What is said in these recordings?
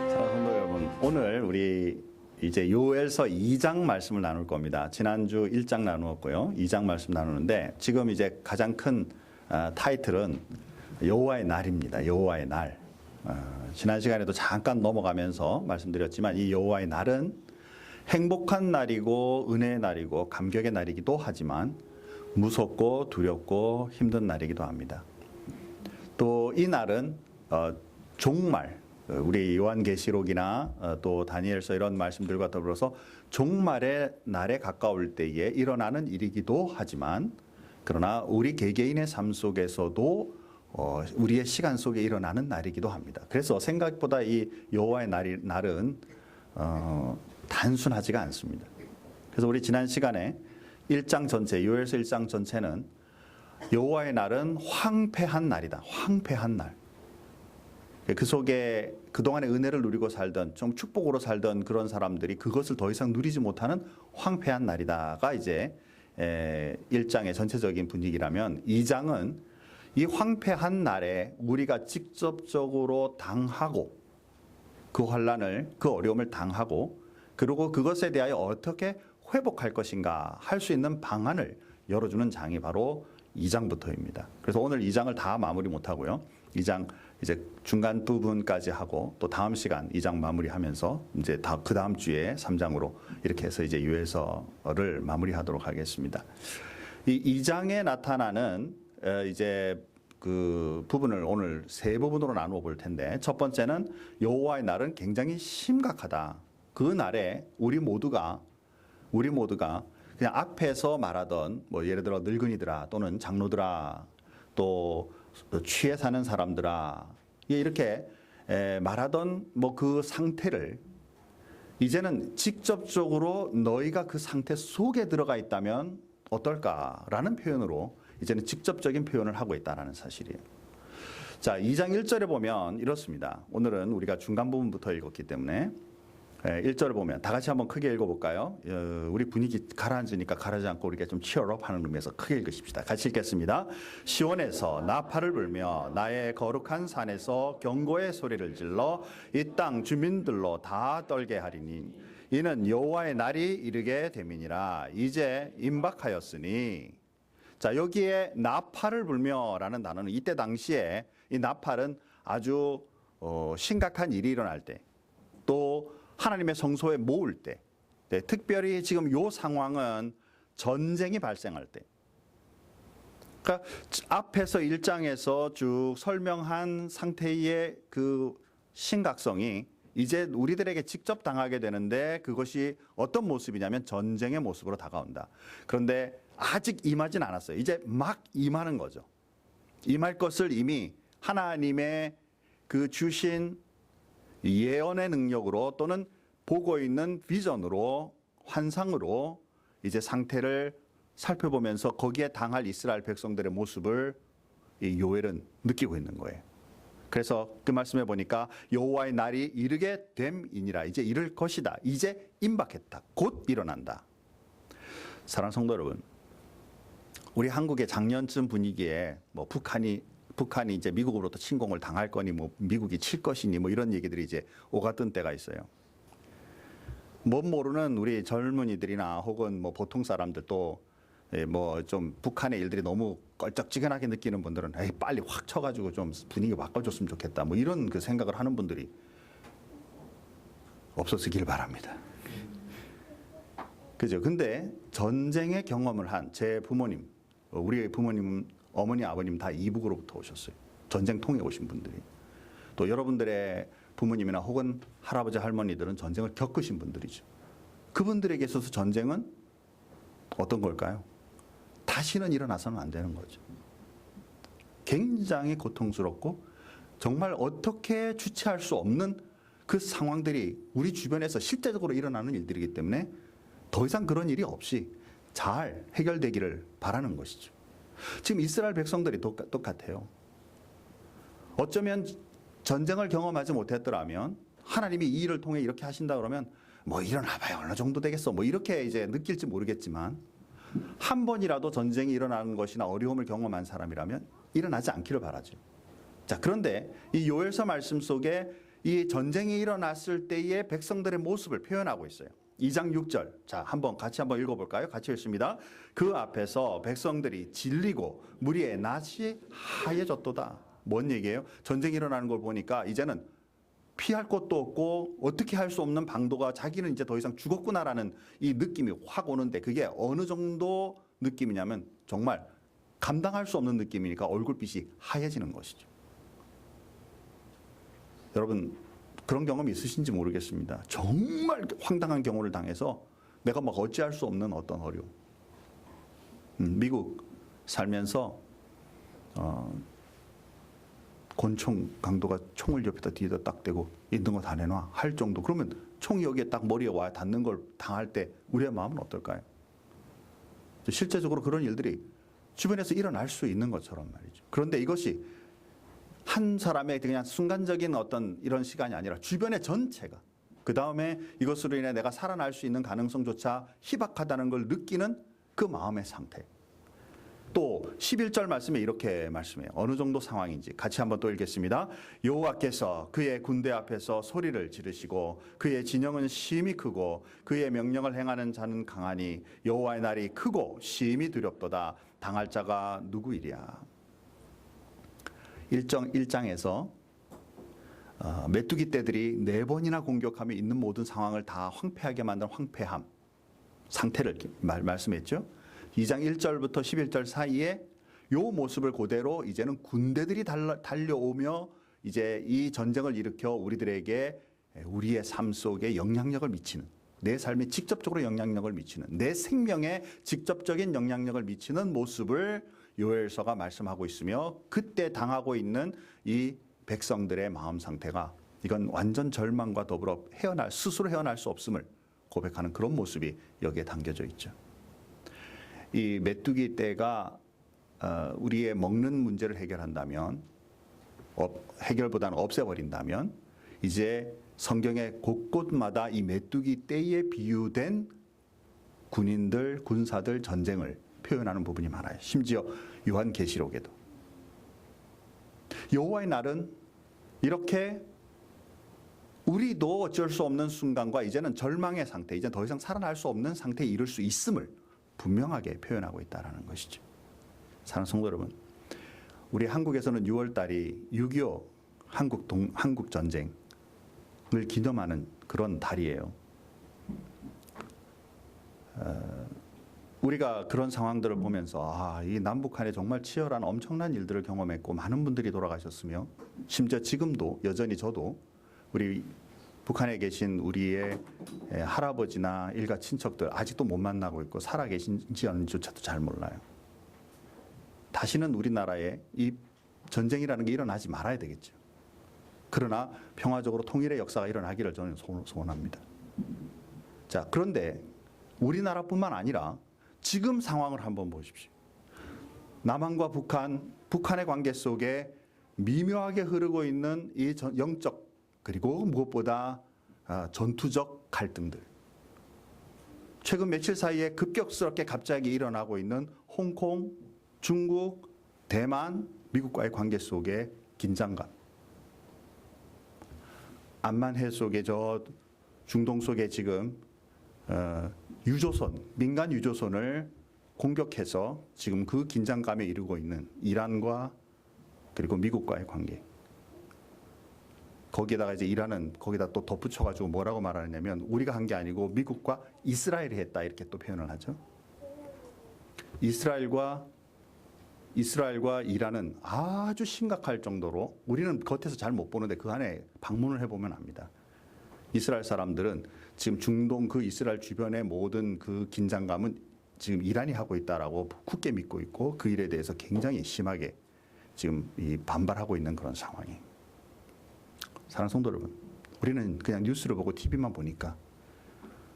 성도 여러분, 오늘 우리 이제 요엘서 2장 말씀을 나눌 겁니다. 지난주 1장 나누었고요. 2장 말씀 나누는데 지금 이제 가장 큰 타이틀은 여호와의 날입니다. 여호와의 날. 지난 시간에도 잠깐 넘어가면서 말씀드렸지만 이 여호와의 날은 행복한 날이고 은혜의 날이고 감격의 날이기도 하지만 무섭고 두렵고 힘든 날이기도 합니다. 또 이 날은 종말, 우리 요한계시록이나 또 다니엘서 이런 말씀들과 더불어서 종말의 날에 가까울 때에 일어나는 일이기도 하지만 그러나 우리 개개인의 삶 속에서도 우리의 시간 속에 일어나는 날이기도 합니다. 그래서 생각보다 이 여호와의 날은 단순하지가 않습니다. 그래서 우리 지난 시간에 1장 전체, 요엘서 1장 전체는 여호와의 날은 황폐한 날이다. 황폐한 날. 그 속에 그동안의 은혜를 누리고 살던, 좀 축복으로 살던 그런 사람들이 그것을 더 이상 누리지 못하는 황폐한 날이다가 이제 1장의 전체적인 분위기라면 2장은 이 황폐한 날에 우리가 직접적으로 당하고 그 환난을, 그 어려움을 당하고 그리고 그것에 대하여 어떻게 회복할 것인가 할 수 있는 방안을 열어주는 장이 바로 2장부터입니다. 그래서 오늘 2장을 다 마무리 못하고요. 2장 이제 중간 부분까지 하고 또 다음 시간 2장 마무리하면서 이제 그 다음 주에 3장으로 이렇게 해서 이제 요엘서를 마무리하도록 하겠습니다. 이 2장에 나타나는 이제 그 부분을 오늘 세 부분으로 나누어 볼 텐데 첫 번째는 여호와의 날은 굉장히 심각하다. 그 날에 우리 모두가 그냥 앞에서 말하던 뭐 예를 들어 늙은이들아 또는 장로들아 또 취해 사는 사람들아 이렇게 말하던 뭐 그 상태를 이제는 직접적으로 너희가 그 상태 속에 들어가 있다면 어떨까라는 표현으로 이제는 직접적인 표현을 하고 있다는 사실이에요. 자, 2장 1절에 보면 이렇습니다. 오늘은 우리가 중간 부분부터 읽었기 때문에 1절을 보면 다 같이 한번 크게 읽어볼까요? 우리 분위기 가라앉으니까 가라앉지 않고 우리가 좀 치열업 하는 의미에서 크게 읽으십시다. 같이 읽겠습니다. 시온에서 나팔을 불며 나의 거룩한 산에서 경고의 소리를 질러 이 땅 주민들로 다 떨게 하리니 이는 여호와의 날이 이르게 됨이니라. 이제 임박하였으니. 자, 여기에 나팔을 불며라는 단어는 이때 당시에 이 나팔은 아주 심각한 일이 일어날 때 또 하나님의 성소에 모을 때, 특별히 지금 이 상황은 전쟁이 발생할 때. 그러니까 앞에서 1장에서 쭉 설명한 상태의 그 심각성이 이제 우리들에게 직접 당하게 되는데 그것이 어떤 모습이냐면 전쟁의 모습으로 다가온다. 그런데 아직 임하진 않았어요. 이제 막 임하는 거죠. 임할 것을 이미 하나님의 그 주신 예언의 능력으로 또는 보고 있는 비전으로 환상으로 이제 상태를 살펴보면서 거기에 당할 이스라엘 백성들의 모습을 이 요엘은 느끼고 있는 거예요. 그래서 그 말씀해 보니까 여호와의 날이 이르게 됨이니라. 이제 이를 것이다. 이제 임박했다. 곧 일어난다. 사랑하는 성도 여러분, 우리 한국의 작년쯤 분위기에 뭐 북한이 이제 미국으로부터 침공을 당할 거니 뭐 미국이 칠 것이니 뭐 이런 얘기들이 이제 오갔던 때가 있어요. 못 모르는 우리 젊은이들이나 혹은 뭐 보통 사람들도 뭐 좀 북한의 일들이 너무 껄쩍지근하게 느끼는 분들은 에이 빨리 확 쳐가지고 좀 분위기 바꿔줬으면 좋겠다 뭐 이런 그 생각을 하는 분들이 없었길 바랍니다. 그죠? 근데 전쟁의 경험을 한 제 부모님, 우리 부모님은 어머니, 아버님 다 이북으로부터 오셨어요. 전쟁통에 오신 분들이. 또 여러분들의 부모님이나 혹은 할아버지, 할머니들은 전쟁을 겪으신 분들이죠. 그분들에게 있어서 전쟁은 어떤 걸까요? 다시는 일어나서는 안 되는 거죠. 굉장히 고통스럽고 정말 어떻게 주체할 수 없는 그 상황들이 우리 주변에서 실제적으로 일어나는 일들이기 때문에 더 이상 그런 일이 없이 잘 해결되기를 바라는 것이죠. 지금 이스라엘 백성들이 똑같아요. 어쩌면 전쟁을 경험하지 못했더라면 하나님이 이 일을 통해 이렇게 하신다 그러면 뭐 일어나봐요. 어느 정도 되겠어. 뭐 이렇게 이제 느낄지 모르겠지만 한 번이라도 전쟁이 일어나는 것이나 어려움을 경험한 사람이라면 일어나지 않기를 바라죠. 자, 그런데 이 요엘서 말씀 속에 이 전쟁이 일어났을 때의 백성들의 모습을 표현하고 있어요. 2장 6절. 자, 같이 한번 읽어볼까요? 같이 읽습니다. 그 앞에서 백성들이 질리고 무리의 낯이 하얘졌도다. 뭔 얘기예요? 전쟁이 일어나는 걸 보니까 이제는 피할 곳도 없고 어떻게 할 수 없는 방도가 자기는 이제 더 이상 죽었구나라는 이 느낌이 확 오는데 그게 어느 정도 느낌이냐면 정말 감당할 수 없는 느낌이니까 얼굴빛이 하얘지는 것이죠. 여러분 그런 경험이 있으신지 모르겠습니다. 정말 황당한 경우를 당해서 내가 막 어찌할 수 없는 어떤 어려움. 미국 살면서 권총 강도가 총을 옆에다 뒤에다 딱 대고 있는 거 다 내놔 할 정도. 그러면 총이 여기에 딱 머리에 와 닿는 걸 당할 때 우리의 마음은 어떨까요? 실제적으로 그런 일들이 주변에서 일어날 수 있는 것처럼 말이죠. 그런데 이것이 한 사람의 그냥 순간적인 어떤 이런 시간이 아니라 주변의 전체가 그 다음에 이것으로 인해 내가 살아날 수 있는 가능성조차 희박하다는 걸 느끼는 그 마음의 상태. 또 11절 말씀에 이렇게 말씀해요. 어느 정도 상황인지 같이 한번 또 읽겠습니다. 여호와께서 그의 군대 앞에서 소리를 지르시고 그의 진영은 심히 크고 그의 명령을 행하는 자는 강하니 여호와의 날이 크고 심히 두렵도다. 당할 자가 누구이랴. 1장에서 메뚜기 떼들이 4번이나 공격하며 있는 모든 상황을 다 황폐하게 만든 황폐함 상태를 말씀했죠. 2장 1절부터 11절 사이에 요 모습을 그대로 이제는 군대들이 달려오며 이제 이 전쟁을 일으켜 우리들에게 우리의 삶 속에 영향력을 미치는 내 삶에 직접적으로 영향력을 미치는 내 생명에 직접적인 영향력을 미치는 모습을 요엘서가 말씀하고 있으며 그때 당하고 있는 이 백성들의 마음 상태가 이건 완전 절망과 더불어 스스로 헤어날 수 없음을 고백하는 그런 모습이 여기에 담겨져 있죠. 이 메뚜기 떼가 우리의 먹는 문제를 해결한다면 해결보다는 없애버린다면 이제 성경의 곳곳마다 이 메뚜기 떼에 비유된 군인들, 군사들 전쟁을 표현하는 부분이 많아요. 심지어 요한계시록에도. 여호와의 날은 이렇게 우리도 어쩔 수 없는 순간과 이제는 절망의 상태, 이제 더 이상 살아날 수 없는 상태에 이를 수 있음을 분명하게 표현하고 있다는 것이죠. 사랑하는 성도 여러분, 우리 한국에서는 6월 달이 6.25 한국 전쟁을 기념하는 그런 달이에요. 우리가 그런 상황들을 보면서 이 남북한에 정말 치열한 엄청난 일들을 경험했고 많은 분들이 돌아가셨으며 심지어 지금도 여전히 저도 우리 북한에 계신 우리의 할아버지나 일가 친척들 아직도 못 만나고 있고 살아계신지 않는지조차도 잘 몰라요. 다시는 우리나라에 이 전쟁이라는 게 일어나지 말아야 되겠죠. 그러나 평화적으로 통일의 역사가 일어나기를 저는 소원합니다. 자, 그런데 우리나라뿐만 아니라 지금 상황을 한번 보십시오. 남한과 북한의 관계 속에 미묘하게 흐르고 있는 이 영적 그리고 무엇보다 전투적 갈등들. 최근 며칠 사이에 급격스럽게 갑자기 일어나고 있는 홍콩, 중국, 대만, 미국과의 관계 속의 긴장감. 암만해 속에 저 중동 속에 지금 민간 유조선을 공격해서 지금 그 긴장감에 이르고 있는 이란과 그리고 미국과의 관계. 거기에다가 이제 이란은 거기다 또 덧붙여가지고 뭐라고 말하냐면 우리가 한 게 아니고 미국과 이스라엘이 했다 이렇게 또 표현을 하죠. 이스라엘과 이란은 아주 심각할 정도로 우리는 겉에서 잘 못 보는데 그 안에 방문을 해보면 압니다. 이스라엘 사람들은 지금 중동 그 이스라엘 주변의 모든 그 긴장감은 지금 이란이 하고 있다라고 굳게 믿고 있고 그 일에 대해서 굉장히 심하게 지금 반발하고 있는 그런 상황이에요. 사랑하는 성도 여러분, 우리는 그냥 뉴스를 보고 TV만 보니까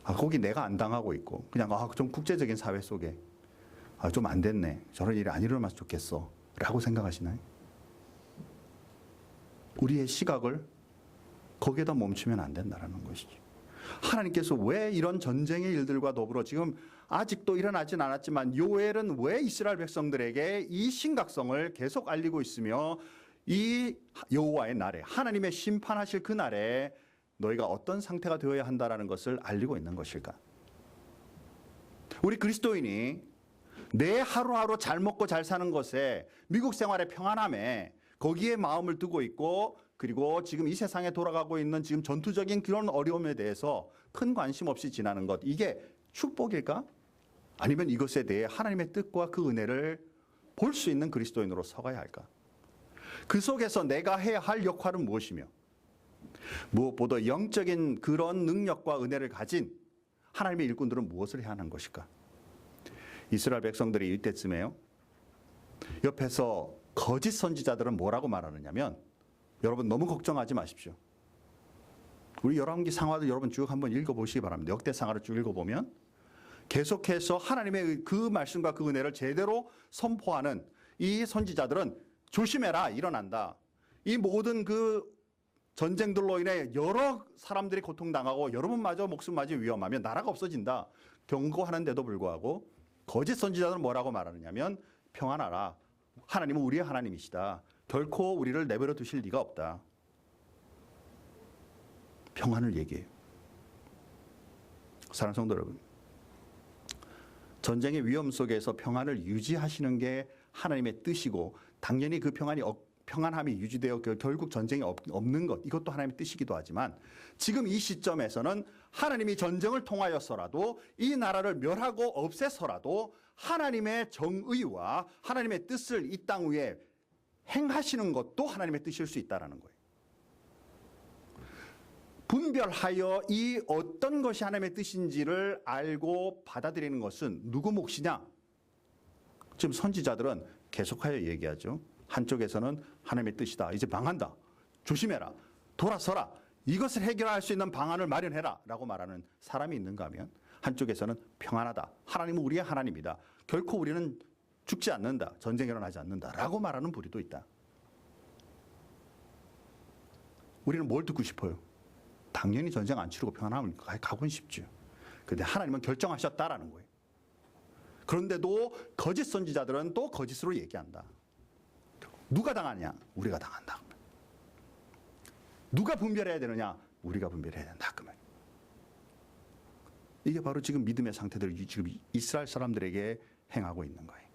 거기 내가 안 당하고 있고 그냥 좀 국제적인 사회 속에 좀 안 됐네. 저런 일이 안 일어나면 좋겠어. 라고 생각하시나요? 우리의 시각을 거기에다 멈추면 안 된다는 것이죠. 하나님께서 왜 이런 전쟁의 일들과 더불어 지금 아직도 일어나진 않았지만 요엘은 왜 이스라엘 백성들에게 이 심각성을 계속 알리고 있으며 이 여호와의 날에 하나님의 심판하실 그 날에 너희가 어떤 상태가 되어야 한다라는 것을 알리고 있는 것일까? 우리 그리스도인이 내 하루하루 잘 먹고 잘 사는 것에 미국 생활의 평안함에 거기에 마음을 두고 있고 그리고 지금 이 세상에 돌아가고 있는 지금 전투적인 그런 어려움에 대해서 큰 관심 없이 지나는 것 이게 축복일까? 아니면 이것에 대해 하나님의 뜻과 그 은혜를 볼 수 있는 그리스도인으로 서가야 할까? 그 속에서 내가 해야 할 역할은 무엇이며 무엇보다 영적인 그런 능력과 은혜를 가진 하나님의 일꾼들은 무엇을 해야 하는 것일까? 이스라엘 백성들이 이때쯤에요. 옆에서 거짓 선지자들은 뭐라고 말하느냐면 여러분 너무 걱정하지 마십시오. 우리 열왕기 상하도 여러분 쭉 한번 읽어보시기 바랍니다. 역대상하를 쭉 읽어보면 계속해서 하나님의 그 말씀과 그 은혜를 제대로 선포하는 이 선지자들은 조심해라 일어난다. 이 모든 그 전쟁들로 인해 여러 사람들이 고통당하고 여러분마저 목숨마저 위험하면 나라가 없어진다. 경고하는데도 불구하고 거짓 선지자들은 뭐라고 말하느냐면 평안하라. 하나님은 우리의 하나님이시다. 결코 우리를 내버려 두실 리가 없다. 평안을 얘기해요. 사랑하는 성도 여러분, 전쟁의 위험 속에서 평안을 유지하시는 게 하나님의 뜻이고 당연히 그 평안함이 유지되어 결국 전쟁이 없는 것 이것도 하나님의 뜻이기도 하지만 지금 이 시점에서는 하나님이 전쟁을 통하여서라도 이 나라를 멸하고 없애서라도 하나님의 정의와 하나님의 뜻을 이 땅 위에 행하시는 것도 하나님의 뜻일 수 있다는 거예요. 분별하여 이 어떤 것이 하나님의 뜻인지를 알고 받아들이는 것은 누구 몫이냐? 지금 선지자들은 계속하여 얘기하죠. 한쪽에서는 하나님의 뜻이다. 이제 망한다. 조심해라. 돌아서라. 이것을 해결할 수 있는 방안을 마련해라. 라고 말하는 사람이 있는가 하면 한쪽에서는 평안하다. 하나님은 우리의 하나님이다. 결코 우리는 죽지 않는다. 전쟁이 일어나지 않는다. 라고 말하는 부류도 있다. 우리는 뭘 듣고 싶어요? 당연히 전쟁 안 치르고 평안함을 가고는 싶죠. 그런데 하나님은 결정하셨다라는 거예요. 그런데도 거짓 선지자들은 또 거짓으로 얘기한다. 누가 당하냐? 우리가 당한다. 누가 분별해야 되느냐? 우리가 분별해야 된다. 그 말. 이게 바로 지금 믿음의 상태들을 지금 이스라엘 사람들에게 행하고 있는 거예요.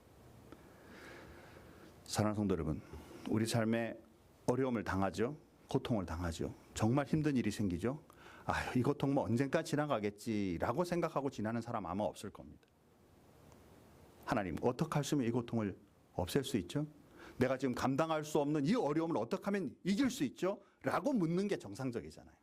사랑하는 성도 여러분, 우리 삶에 어려움을 당하죠. 고통을 당하죠. 정말 힘든 일이 생기죠. 아유, 이 고통 뭐 언젠가 지나가겠지라고 생각하고 지나는 사람 아마 없을 겁니다. 하나님, 어떻게 할 수 있으면 이 고통을 없앨 수 있죠? 내가 지금 감당할 수 없는 이 어려움을 어떻게 하면 이길 수 있죠? 라고 묻는 게 정상적이잖아요.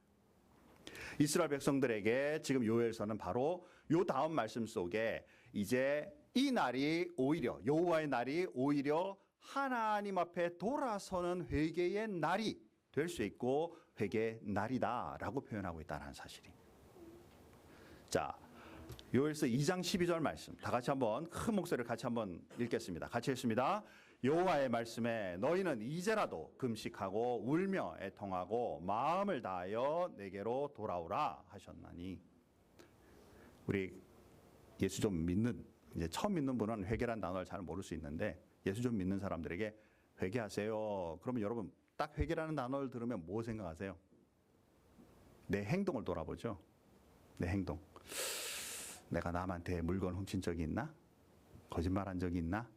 이스라엘 백성들에게 지금 요엘서는 바로 요 다음 말씀 속에 이제 이 날이 오히려 여호와의 날이 오히려 하나님 앞에 돌아서는 회개의 날이 될 수 있고 회개의 날이다라고 표현하고 있다는 사실이. 자, 요엘서 2장 12절 말씀 다 같이 한번 큰 목소리를 같이 한번 읽겠습니다. 같이 읽습니다. 여호와의 말씀에 너희는 이제라도 금식하고 울며 애통하고 마음을 다하여 내게로 돌아오라 하셨나니. 우리 예수 좀 믿는 이제 처음 믿는 분은 회개란 단어를 잘 모를 수 있는데 예수 좀 믿는 사람들에게 회개하세요. 그러면 여러분 딱 회개라는 단어를 들으면 뭐 생각하세요? 내 행동을 돌아보죠. 내 행동. 내가 남한테 물건 훔친 적이 있나? 거짓말한 적이 있나?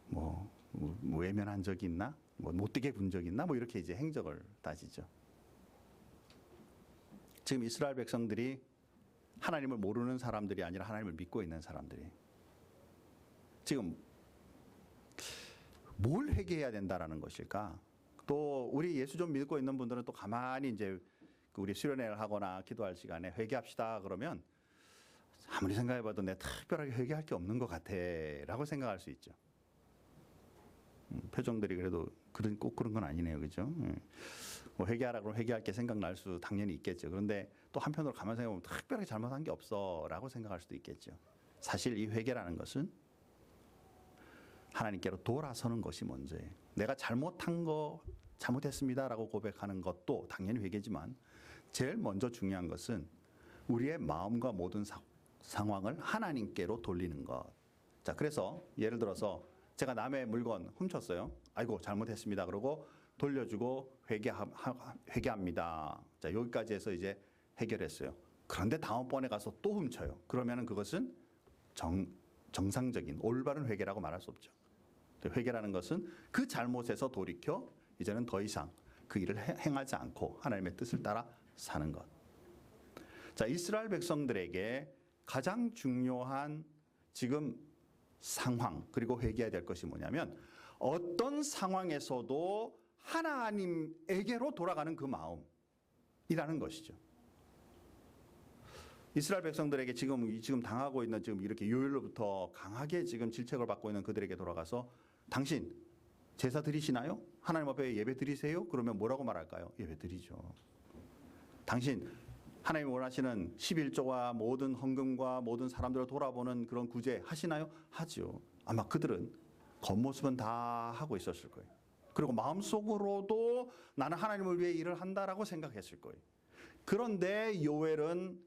뭐 외면한 적이 있나? 뭐 못되게 군 적이 있나? 뭐 이렇게 이제 행적을 따지죠. 지금 이스라엘 백성들이 하나님을 모르는 사람들이 아니라 하나님을 믿고 있는 사람들이 지금 뭘 회개해야 된다라는 것일까? 또 우리 예수 좀 믿고 있는 분들은 또 가만히 이제 우리 수련회를 하거나 기도할 시간에 회개합시다 그러면 아무리 생각해봐도 내가 특별하게 회개할 게 없는 것 같아라고 생각할 수 있죠. 표정들이 그래도 꼭 그런 건 아니네요, 그죠? 뭐 회개하라 그러면 회개할 게 생각날 수 당연히 있겠죠. 그런데 또 한편으로 가만 생각해보면 특별하게 잘못한 게 없어라고 생각할 수도 있겠죠. 사실 이 회개라는 것은 하나님께로 돌아서는 것이 먼저예요. 내가 잘못한 거 잘못했습니다라고 고백하는 것도 당연히 회개지만 제일 먼저 중요한 것은 우리의 마음과 모든 상황을 하나님께로 돌리는 것. 자, 그래서 예를 들어서 제가 남의 물건 훔쳤어요. 아이고 잘못했습니다. 그러고 돌려주고 회개합니다. 자, 여기까지 해서 이제 해결했어요. 그런데 다음번에 가서 또 훔쳐요. 그러면은 그것은 정상적인 올바른 회개라고 말할 수 없죠. 회개라는 것은 그 잘못에서 돌이켜 이제는 더 이상 그 일을 행하지 않고 하나님의 뜻을 따라 사는 것. 자, 이스라엘 백성들에게 가장 중요한 지금 상황 그리고 회개해야 될 것이 뭐냐면 어떤 상황에서도 하나님에게로 돌아가는 그 마음이라는 것이죠. 이스라엘 백성들에게 지금 당하고 있는 지금 이렇게 요일로부터 강하게 지금 질책을 받고 있는 그들에게 돌아가서 당신 제사 드리시나요? 하나님 앞에 예배 드리세요? 그러면 뭐라고 말할까요? 예배 드리죠. 당신 하나님이 원하시는 11조와 모든 헌금과 모든 사람들을 돌아보는 그런 구제 하시나요? 하죠. 아마 그들은 겉모습은 다 하고 있었을 거예요. 그리고 마음속으로도 나는 하나님을 위해 일을 한다라고 생각했을 거예요. 그런데 요엘은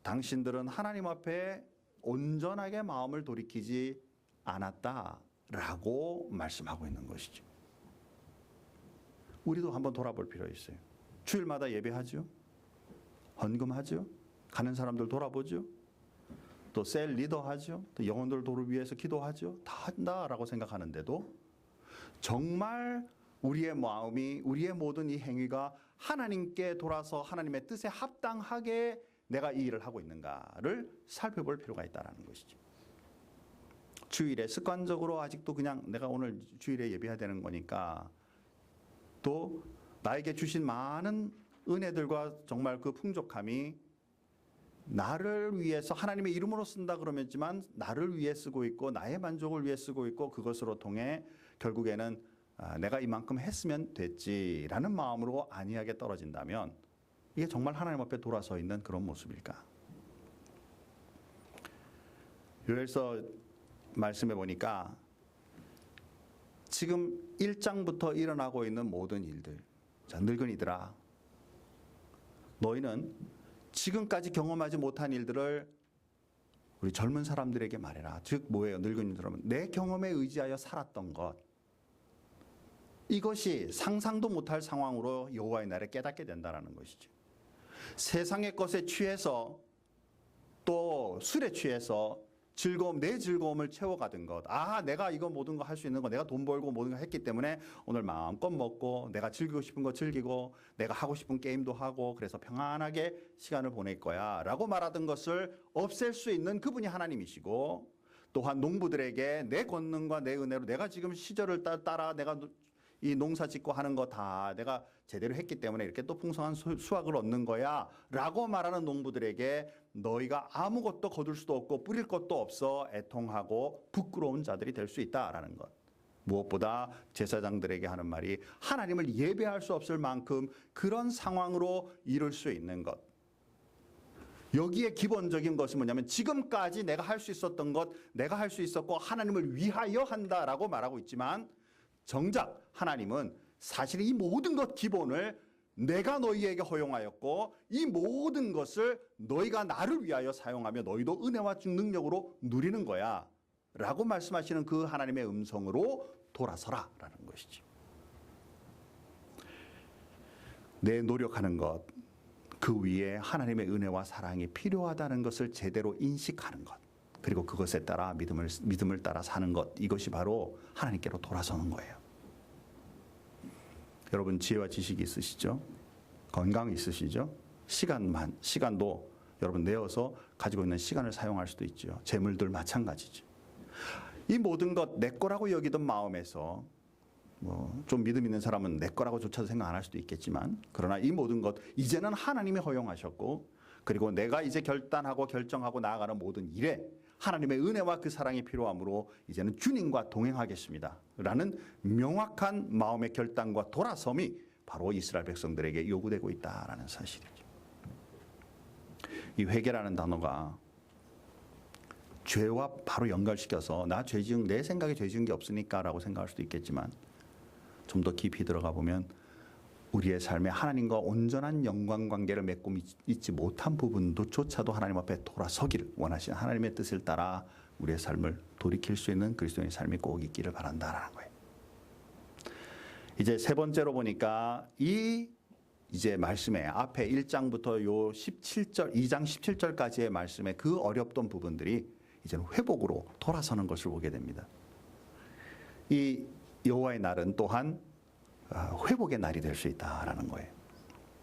당신들은 하나님 앞에 온전하게 마음을 돌이키지 않았다라고 말씀하고 있는 것이죠. 우리도 한번 돌아볼 필요 있어요. 주일마다 예배하죠. 헌금하죠. 가는 사람들 돌아보죠. 또 셀 리더 하죠. 또 영혼들을 위해서 기도하죠. 다 한다라고 생각하는데도 정말 우리의 마음이 우리의 모든 이 행위가 하나님께 돌아서 하나님의 뜻에 합당하게 내가 이 일을 하고 있는가를 살펴볼 필요가 있다는 것이죠. 주일에 습관적으로 아직도 그냥 내가 오늘 주일에 예배해야 되는 거니까 또 나에게 주신 많은 은혜들과 정말 그 풍족함이 나를 위해서 하나님의 이름으로 쓴다 그러면지만 나를 위해 쓰고 있고 나의 만족을 위해 쓰고 있고 그것으로 통해 결국에는 내가 이만큼 했으면 됐지라는 마음으로 안이하게 떨어진다면 이게 정말 하나님 앞에 돌아서 있는 그런 모습일까? 요엘서 말씀해 보니까 지금 1장부터 일어나고 있는 모든 일들, 자, 늙은이들아, 너희는 지금까지 경험하지 못한 일들을 우리 젊은 사람들에게 말해라. 즉 뭐예요? 늙은이들은 내 경험에 의지하여 살았던 것, 이것이 상상도 못할 상황으로 여호와의 날에 깨닫게 된다는 것이죠. 세상의 것에 취해서 또 술에 취해서 내 즐거움을 채워가던 것. 내가 이거 모든 거 할 수 있는 거, 내가 돈 벌고 모든 거 했기 때문에 오늘 마음껏 먹고 내가 즐기고 싶은 거 즐기고 내가 하고 싶은 게임도 하고 그래서 평안하게 시간을 보낼 거야 라고 말하던 것을 없앨 수 있는 그분이 하나님이시고, 또한 농부들에게 내 권능과 내 은혜로 내가 지금 시절을 따라 내가 이 농사 짓고 하는 거 다 내가 제대로 했기 때문에 이렇게 또 풍성한 수확을 얻는 거야 라고 말하는 농부들에게 너희가 아무것도 거둘 수도 없고 뿌릴 것도 없어 애통하고 부끄러운 자들이 될 수 있다라는 것. 무엇보다 제사장들에게 하는 말이 하나님을 예배할 수 없을 만큼 그런 상황으로 이룰 수 있는 것. 여기에 기본적인 것이 뭐냐면 지금까지 내가 할 수 있었던 것, 내가 할 수 있었고 하나님을 위하여 한다라고 말하고 있지만 정작 하나님은 사실 이 모든 것 기본을 내가 너희에게 허용하였고 이 모든 것을 너희가 나를 위하여 사용하며 너희도 은혜와 능력으로 누리는 거야 라고 말씀하시는 그 하나님의 음성으로 돌아서라 라는 것이죠. 내 노력하는 것, 그 위에 하나님의 은혜와 사랑이 필요하다는 것을 제대로 인식하는 것, 그리고 그것에 따라 믿음을 따라 사는 것, 이것이 바로 하나님께로 돌아서는 거예요. 여러분 지혜와 지식이 있으시죠? 건강 있으시죠? 시간도 여러분 내어서 가지고 있는 시간을 사용할 수도 있죠. 재물들 마찬가지죠. 이 모든 것 내 거라고 여기던 마음에서 좀 믿음 있는 사람은 내 거라고조차도 생각 안 할 수도 있겠지만, 그러나 이 모든 것 이제는 하나님이 허용하셨고 그리고 내가 이제 결단하고 결정하고 나아가는 모든 일에 하나님의 은혜와 그 사랑이 필요하므로 이제는 주님과 동행하겠습니다 라는 명확한 마음의 결단과 돌아섬이 바로 이스라엘 백성들에게 요구되고 있다라는 사실이죠. 이 회개라는 단어가 죄와 바로 연결시켜서 내 생각에 죄 지은 게 없으니까 라고 생각할 수도 있겠지만 좀 더 깊이 들어가 보면 우리의 삶에 하나님과 온전한 영광 관계를 맺고 있지 못한 부분조차도 하나님 앞에 돌아서기를 원하시는 하나님의 뜻을 따라 우리의 삶을 돌이킬 수 있는 그리스도인의 삶이 꼭 있기를 바란다라는 거예요. 이제 세 번째로 보니까 이제 말씀에 앞에 1장부터 요 17절, 2장 17절까지의 말씀에 그 어렵던 부분들이 이제는 회복으로 돌아서는 것을 보게 됩니다. 이 여호와의 날은 또한 회복의 날이 될 수 있다라는 거예요.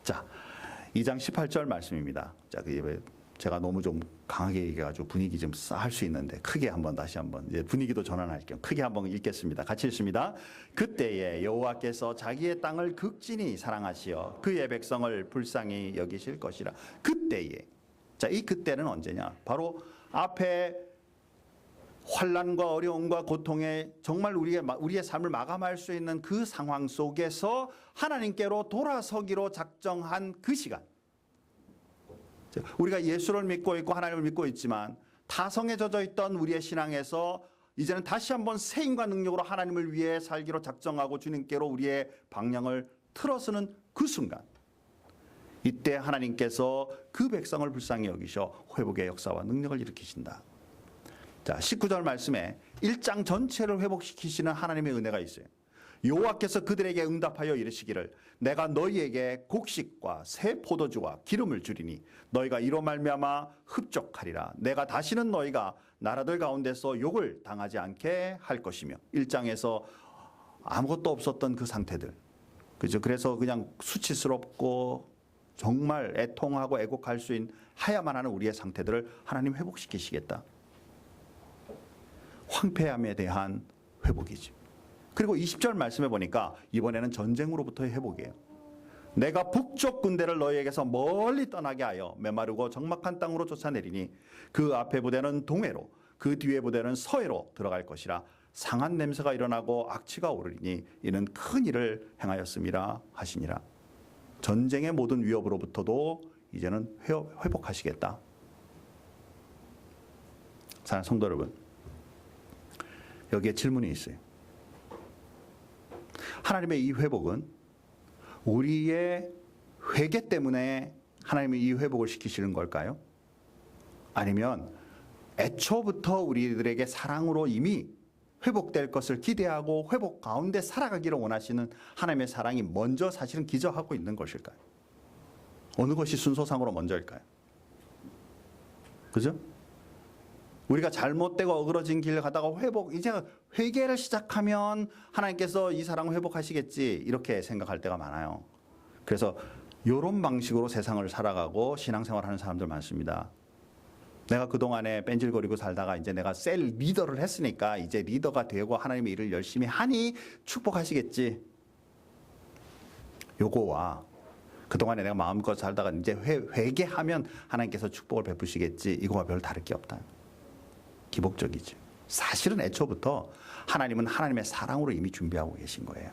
자, 2장 18절 말씀입니다. 자, 제가 너무 좀 강하게 얘기해가지고 분위기 좀 할 수 있는데 크게 다시 한번 이제 분위기도 전환할게요. 크게 한번 읽겠습니다. 같이 읽습니다. 그때에 여호와께서 자기의 땅을 극진히 사랑하시어 그의 백성을 불쌍히 여기실 것이라. 그때에. 자, 이 그때는 언제냐? 바로 앞에 환난과 어려움과 고통에 정말 우리의 삶을 마감할 수 있는 그 상황 속에서 하나님께로 돌아서기로 작정한 그 시간. 우리가 예수를 믿고 있고 하나님을 믿고 있지만 타성에 젖어 있던 우리의 신앙에서 이제는 다시 한번 새 힘과 능력으로 하나님을 위해 살기로 작정하고 주님께로 우리의 방향을 틀어서는 그 순간, 이때 하나님께서 그 백성을 불쌍히 여기셔 회복의 역사와 능력을 일으키신다. 자, 19절 말씀에 1장 전체를 회복시키시는 하나님의 은혜가 있어요. 여호와께서 그들에게 응답하여 이르시기를 내가 너희에게 곡식과 새 포도주와 기름을 주리니 너희가 이로 말미암아 흡족하리라. 내가 다시는 너희가 나라들 가운데서 욕을 당하지 않게 할 것이며. 1장에서 아무것도 없었던 그 상태들, 그죠? 그래서 그냥 수치스럽고 정말 애통하고 애곡할 수 있는 하야만 하는 우리의 상태들을 하나님 회복시키시겠다. 황폐함에 대한 회복이죠. 그리고 20절 말씀해 보니까 이번에는 전쟁으로부터의 회복이에요. 내가 북쪽 군대를 너희에게서 멀리 떠나게 하여 메마르고 적막한 땅으로 쫓아내리니 그 앞에 부대는 동해로 그 뒤에 부대는 서해로 들어갈 것이라. 상한 냄새가 일어나고 악취가 오르리니 이는 큰 일을 행하였음이라 하시니라. 전쟁의 모든 위협으로부터도 이제는 회복하시겠다. 사랑하는 성도 여러분, 여기에 질문이 있어요. 하나님의 이 회복은 우리의 회개 때문에 하나님이 이 회복을 시키시는 걸까요? 아니면 애초부터 우리들에게 사랑으로 이미 회복될 것을 기대하고 회복 가운데 살아가기를 원하시는 하나님의 사랑이 먼저 사실은 기저하고 있는 것일까요? 어느 것이 순서상으로 먼저일까요? 그죠? 우리가 잘못되고 어그러진 길을 가다가 이제 회개를 시작하면 하나님께서 이 사랑을 회복하시겠지 이렇게 생각할 때가 많아요. 그래서 이런 방식으로 세상을 살아가고 신앙생활하는 사람들 많습니다. 내가 그동안에 뺀질거리고 살다가 이제 내가 셀 리더를 했으니까 이제 리더가 되고 하나님의 일을 열심히 하니 축복하시겠지. 요거와 그동안에 내가 마음껏 살다가 이제 회개하면 하나님께서 축복을 베푸시겠지, 이거와 별 다를 게 없다. 기복적이죠. 사실은 애초부터 하나님은 하나님의 사랑으로 이미 준비하고 계신 거예요.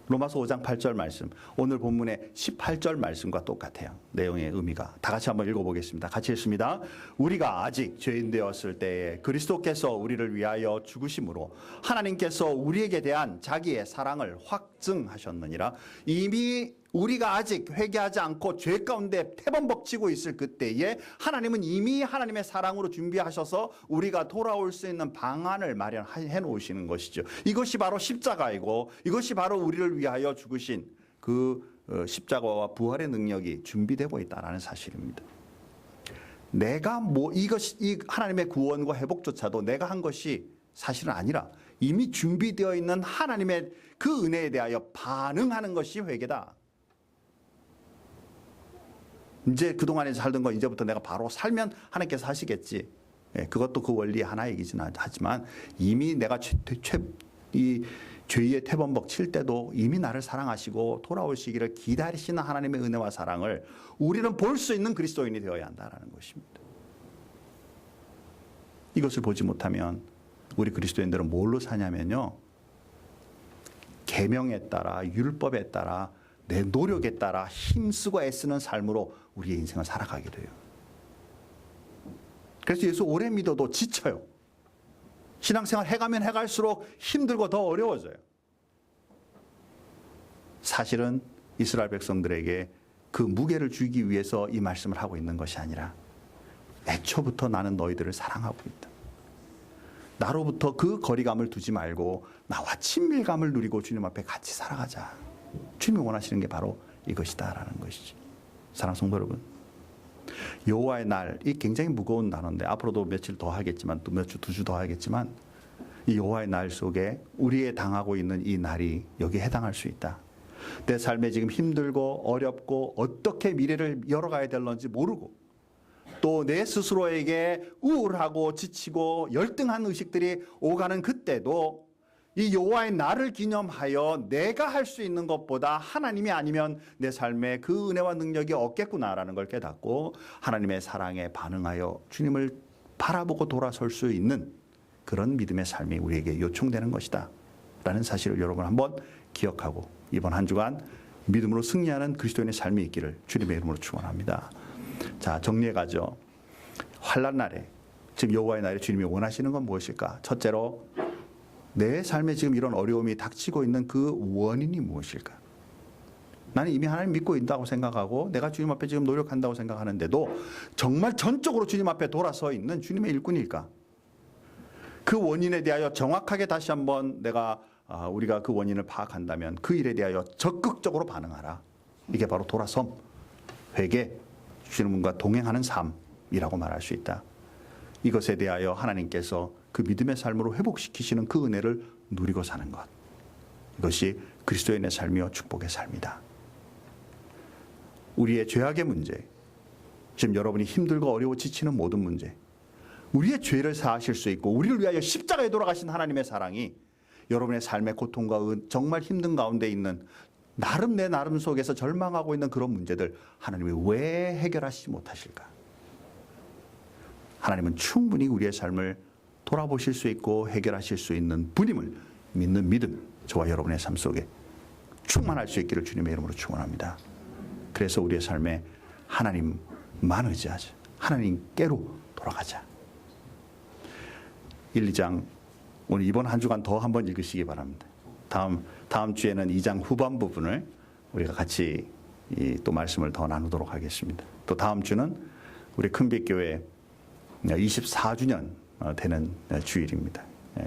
로마서 5장 8절 말씀, 오늘 본문의 18절 말씀과 똑같아요. 내용의 의미가. 다 같이 한번 읽어보겠습니다. 같이 읽습니다. 우리가 아직 죄인 되었을 때에 그리스도께서 우리를 위하여 죽으심으로 하나님께서 우리에게 대한 자기의 사랑을 확증하셨느니라. 이미 우리가 아직 회개하지 않고 죄 가운데 태범벅치고 있을 그때에 하나님은 이미 하나님의 사랑으로 준비하셔서 우리가 돌아올 수 있는 방안을 마련해 놓으시는 것이죠. 이것이 바로 십자가이고 이것이 바로 우리를 위하여 죽으신 그 십자가와 부활의 능력이 준비되고 있다는 사실입니다. 내가 이 하나님의 구원과 회복조차도 내가 한 것이 사실은 아니라 이미 준비되어 있는 하나님의 그 은혜에 대하여 반응하는 것이 회개다. 이제 그동안에 살던 거 이제부터 내가 바로 살면 하나님께서 하시겠지. 그것도 그 원리의 하나이긴 하지만 이미 내가 이 죄의 태범벅 칠 때도 이미 나를 사랑하시고 돌아오시기를 기다리시는 하나님의 은혜와 사랑을 우리는 볼 수 있는 그리스도인이 되어야 한다는 것입니다. 이것을 보지 못하면 우리 그리스도인들은 뭘로 사냐면요, 계명에 따라 율법에 따라 내 노력에 따라 힘쓰고 애쓰는 삶으로 우리의 인생을 살아가게 돼요. 그래서 예수 오래 믿어도 지쳐요. 신앙생활 해가면 해갈수록 힘들고 더 어려워져요. 사실은 이스라엘 백성들에게 그 무게를 주기 위해서 이 말씀을 하고 있는 것이 아니라 애초부터 나는 너희들을 사랑하고 있다. 나로부터 그 거리감을 두지 말고 나와 친밀감을 누리고 주님 앞에 같이 살아가자. 주님이 원하시는 게 바로 이것이다라는 것이지. 사랑하는 성도 여러분, 여호와의 날이 굉장히 무거운 단어인데 앞으로도 며칠 더 하겠지만 또 몇 주, 2주 더 하겠지만 이 여호와의 날 속에 우리의 당하고 있는 이 날이 여기에 해당할 수 있다. 내 삶에 지금 힘들고 어렵고 어떻게 미래를 열어가야 될런지 모르고 또 내 스스로에게 우울하고 지치고 열등한 의식들이 오가는 그때도 이 여호와의 날을 기념하여 내가 할 수 있는 것보다 하나님이 아니면 내 삶에 그 은혜와 능력이 없겠구나라는 걸 깨닫고 하나님의 사랑에 반응하여 주님을 바라보고 돌아설 수 있는 그런 믿음의 삶이 우리에게 요청되는 것이다 라는 사실을 여러분 한번 기억하고 이번 한 주간 믿음으로 승리하는 그리스도인의 삶이 있기를 주님의 이름으로 축원합니다. 자, 정리해 가죠. 환난 날에 지금 여호와의 날에 주님이 원하시는 건 무엇일까? 첫째로 내 삶에 지금 이런 어려움이 닥치고 있는 그 원인이 무엇일까? 나는 이미 하나님 믿고 있다고 생각하고 내가 주님 앞에 지금 노력한다고 생각하는데도 정말 전적으로 주님 앞에 돌아서 있는 주님의 일꾼일까? 그 원인에 대하여 정확하게 다시 한번 우리가 그 원인을 파악한다면 그 일에 대하여 적극적으로 반응하라. 이게 바로 돌아섬, 회개, 주님과 동행하는 삶이라고 말할 수 있다. 이것에 대하여 하나님께서 그 믿음의 삶으로 회복시키시는 그 은혜를 누리고 사는 것. 이것이 그리스도인의 삶이요 축복의 삶이다. 우리의 죄악의 문제, 지금 여러분이 힘들고 어려워 지치는 모든 문제, 우리의 죄를 사하실 수 있고 우리를 위하여 십자가에 돌아가신 하나님의 사랑이 여러분의 삶의 고통과 정말 힘든 가운데 있는 내 나름 속에서 절망하고 있는 그런 문제들 하나님이 왜 해결하시지 못하실까? 하나님은 충분히 우리의 삶을 돌아보실 수 있고 해결하실 수 있는 분임을 믿는 믿음, 저와 여러분의 삶 속에 충만할 수 있기를 주님의 이름으로 축원합니다. 그래서 우리의 삶에 하나님만 의지하자. 하나님께로 돌아가자. 1, 2장 오늘 이번 한 주간 더 한번 읽으시기 바랍니다. 다음 주에는 2장 후반 부분을 우리가 같이 또 말씀을 더 나누도록 하겠습니다. 또 다음 주는 우리 큰빛교회 24주년 되는 주일입니다.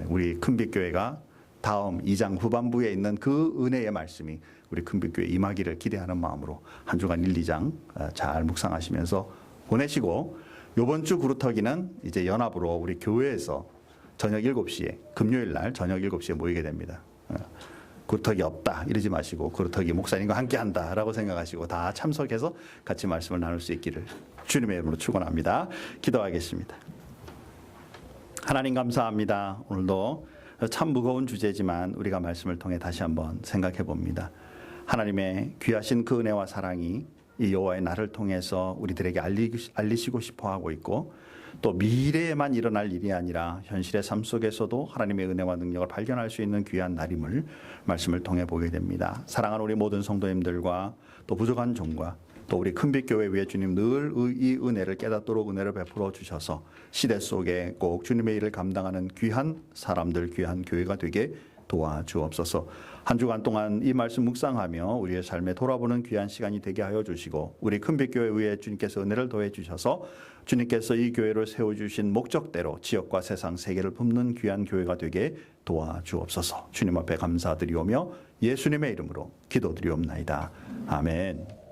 우리 큰빛교회가 다음 2장 후반부에 있는 그 은혜의 말씀이 우리 큰빛교회 임하기를 기대하는 마음으로 한 주간 1, 2장 잘 묵상하시면서 보내시고 이번 주 구루터기는 이제 연합으로 우리 교회에서 저녁 7시에 금요일 날 저녁 7시에 모이게 됩니다. 구루터기 없다 이러지 마시고 구루터기 목사님과 함께 한다라고 생각하시고 다 참석해서 같이 말씀을 나눌 수 있기를 주님의 이름으로 축원합니다. 기도하겠습니다. 하나님 감사합니다. 오늘도 참 무거운 주제지만 우리가 말씀을 통해 다시 한번 생각해 봅니다. 하나님의 귀하신 그 은혜와 사랑이 이 여호와의 날을 통해서 우리들에게 알리시고 싶어 하고 있고 또 미래에만 일어날 일이 아니라 현실의 삶 속에서도 하나님의 은혜와 능력을 발견할 수 있는 귀한 날임을 말씀을 통해 보게 됩니다. 사랑하는 우리 모든 성도님들과 또 부족한 종과 또 우리 큰빛교회 위에 주님 늘 이 은혜를 깨닫도록 은혜를 베풀어 주셔서 시대 속에 꼭 주님의 일을 감당하는 귀한 사람들, 귀한 교회가 되게 도와주옵소서. 한 주간 동안 이 말씀 묵상하며 우리의 삶에 돌아보는 귀한 시간이 되게 하여 주시고 우리 큰빛교회 위에 주님께서 은혜를 더해 주셔서 주님께서 이 교회를 세워주신 목적대로 지역과 세상 세계를 품는 귀한 교회가 되게 도와주옵소서. 주님 앞에 감사드리오며 예수님의 이름으로 기도드리옵나이다. 아멘.